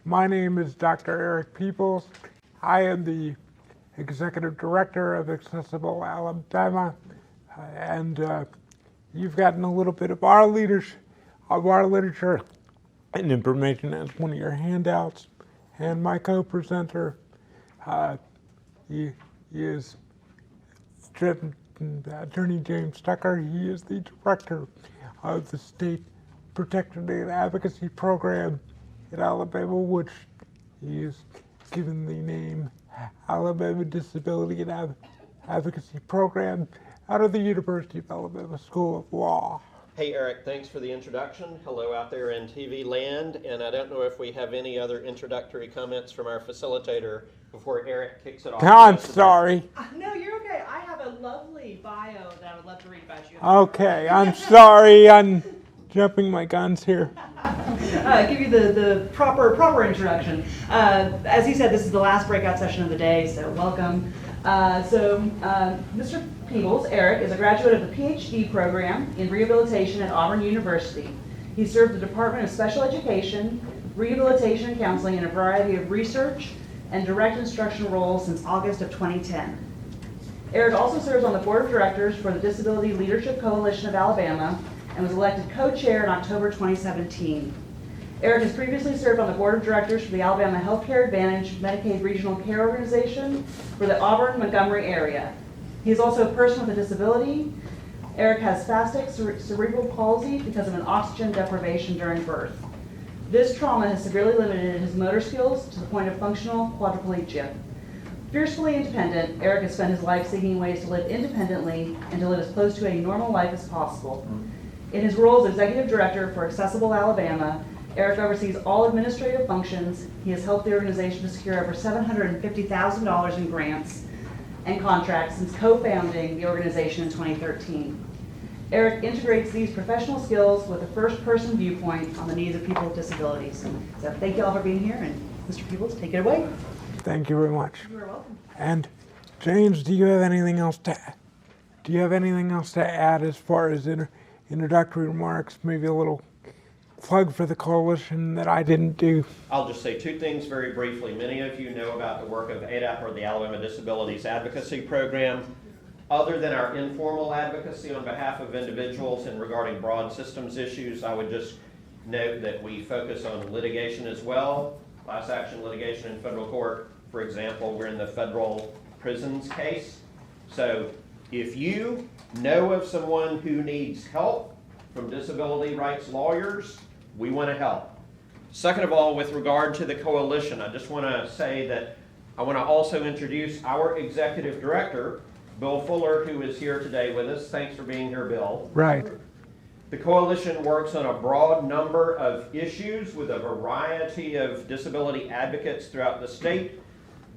My name is Dr. Eric Peebles. I am the Executive Director of Accessible Alabama, and you've gotten a little bit of our literature and information as one of your handouts. And my co-presenter he is Attorney James Tucker. He is the Director of the State Protection and Advocacy Program in Alabama, which he is given the name Alabama Disability and Advocacy Program out of the University of Alabama School of Law. Hey Eric, thanks for the introduction. Hello out there in TV land, and I don't know if we have any other introductory comments from our facilitator before Eric kicks it off. I'm sorry. No, you're okay. I have a lovely bio that I would love to read about you. Okay, I'm sorry. I'm jumping my guns here. Give you the proper introduction. As he said, this is the last breakout session of the day, so welcome. Mr. Peebles, Eric, is a graduate of the PhD program in rehabilitation at Auburn University. He served the Department of Special Education, Rehabilitation and Counseling in a variety of research and direct instructional roles since August of 2010. Eric also serves on the Board of Directors for the Disability Leadership Coalition of Alabama and was elected co-chair in October 2017. Eric has previously served on the Board of Directors for the Alabama Healthcare Advantage Medicaid Regional Care Organization for the Auburn-Montgomery area. He is also a person with a disability. Eric has spastic cerebral palsy because of an oxygen deprivation during birth. This trauma has severely limited his motor skills to the point of functional quadriplegia. Fiercely independent, Eric has spent his life seeking ways to live independently and to live as close to a normal life as possible. In his role as Executive Director for Accessible Alabama, Eric oversees all administrative functions. He has helped the organization to secure over $750,000 in grants and contracts since co-founding the organization in 2013. Eric integrates these professional skills with a first-person viewpoint on the needs of people with disabilities. So thank you all for being here, and Mr. Peebles, take it away. Thank you very much. You are welcome. And James, do you have anything else to add as far as introductory remarks? Maybe a little plug for the coalition that I didn't do. I'll just say two things very briefly. Many of you know about the work of ADAP, or the Alabama Disabilities Advocacy Program. Other than our informal advocacy on behalf of individuals and regarding broad systems issues, I would just note that we focus on litigation as well, class action litigation in federal court. For example, we're in the federal prisons case. So if you know of someone who needs help from disability rights lawyers, we want to help. Second of all, with regard to the coalition, I just want to say that I want to also introduce our executive director, Bill Fuller, who is here today with us. Thanks for being here, Bill. Right. The coalition works on a broad number of issues with a variety of disability advocates throughout the state.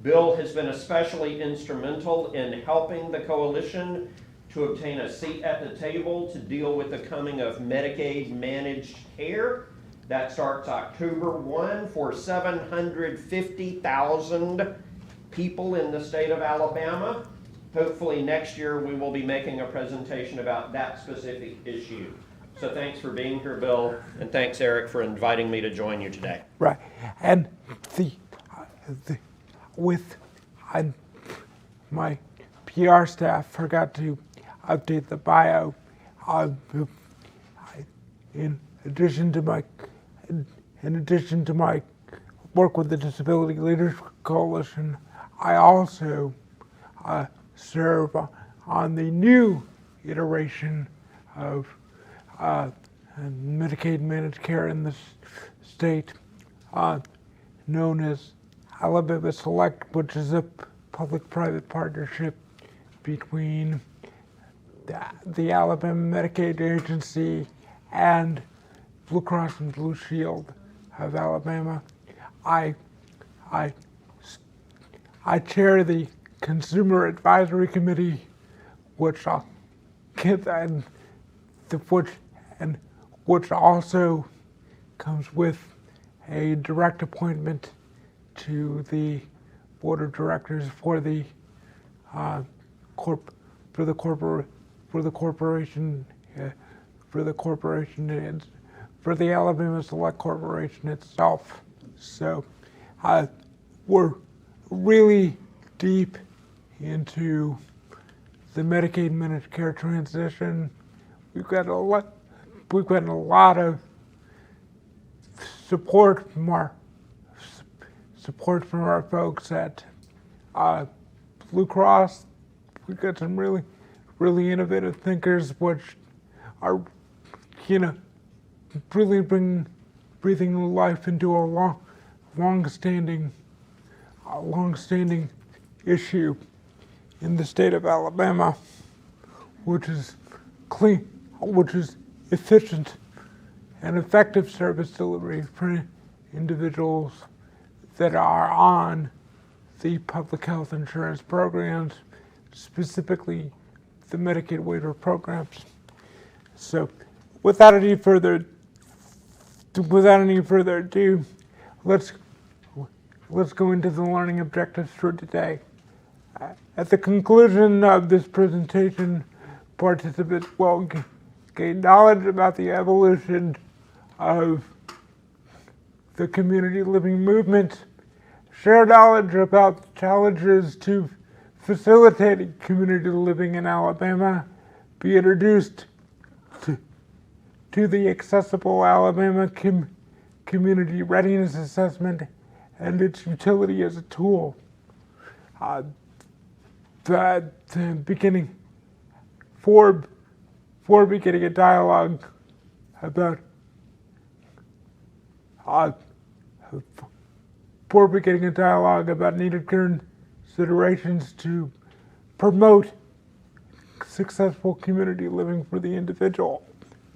Bill has been especially instrumental in helping the coalition to obtain a seat at the table to deal with the coming of Medicaid managed care. That starts October 1 for 750,000 people in the state of Alabama. Hopefully next year we will be making a presentation about that specific issue. So thanks for being here, Bill, and thanks, Eric, for inviting me to join you today. Right. And my PR staff forgot to update the bio. In addition to my work with the Disability Leaders Coalition, I also serve on the new iteration of Medicaid managed care in the state, known as Alabama Select, which is a public-private partnership between the Alabama Medicaid Agency and Blue Cross and Blue Shield of Alabama. I chair the Consumer Advisory Committee, which I'll get which also comes with a direct appointment to the board of directors for the Alabama Select Corporation itself. So we're really deep into the Medicaid managed care transition. We've got a lot of support from our folks at Blue Cross. We've got some really innovative thinkers, which are, really breathing new life into a long-standing issue in the state of Alabama, which is clean, which is efficient and effective service delivery for individuals that are on the public health insurance programs, specifically the Medicaid waiver programs. So without any further ado, let's go into the learning objectives for today. At the conclusion of this presentation, participants will gain knowledge about the evolution of the community living movement, share knowledge about challenges to facilitating community living in Alabama, be introduced to the Accessible Alabama Community Readiness Assessment and its utility as a tool. Beginning a dialogue about needed considerations to promote successful community living for the individual.